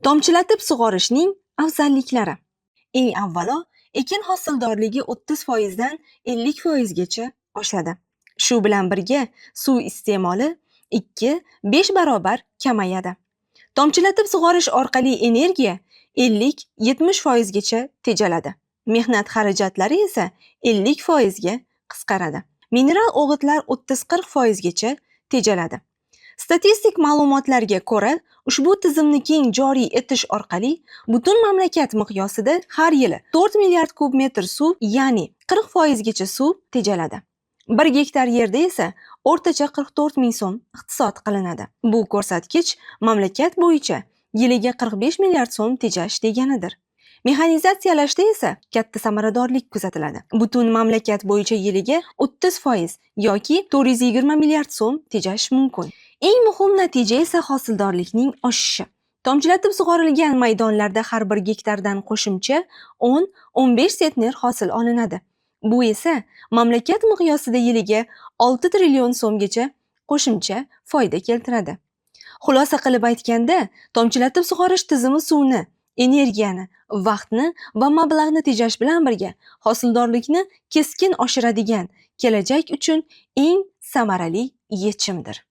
Tomchilatib sug'orishning afzalliklari. Eng avvalo, ekin hosildorligi 30% dan 50% gacha oshadi. Shu bilan birga suv iste'moli 2-5 barobar kamayadi. Tomchilatib sug'orish orqali energiya 50-70% gacha tejaladi. Mehnat xarajatlari esa 50% ga qisqaradi. Mineral o'g'itlar 30-40% gacha tejaladi. Statistik ma'lumotlarga ko'ra, ushbu tizimni keng joriy etish orqali butun mamlakat miqyosida har yili 4 milliard kub metr suv, ya'ni 40% gacha suv tejaladi. 1 gektar yerda esa o'rtacha 44 ming so'm iqtisod qilinadi. Bu ko'rsatkich mamlakat bo'yicha yiliga 45 milliard so'm tejash deganidir. Mexanizatsiyalashda esa katta samaradorlik kuzatiladi. Butun mamlakat bo'yicha yiliga 30% yoki 420 milliard so'm tejash mumkin. Eng muhim natija esa hosildorlikning oshishi. Tomchilatib sug'orilgan maydonlarda har 1 gektardan qo'shimcha 10-15 sentner hosil olinadi. Bu esa mamlakat miqyosida yiliga 6 trillion so'mgacha qo'shimcha foyda keltiradi. Xulosa qilib aytganda, tomchilatib sug'orish tizimi suvni, energiyani, vaqtni va mablag'ni tejash bilan birga hosildorlikni keskin oshiradigan, kelajak uchun eng samarali yechimdir.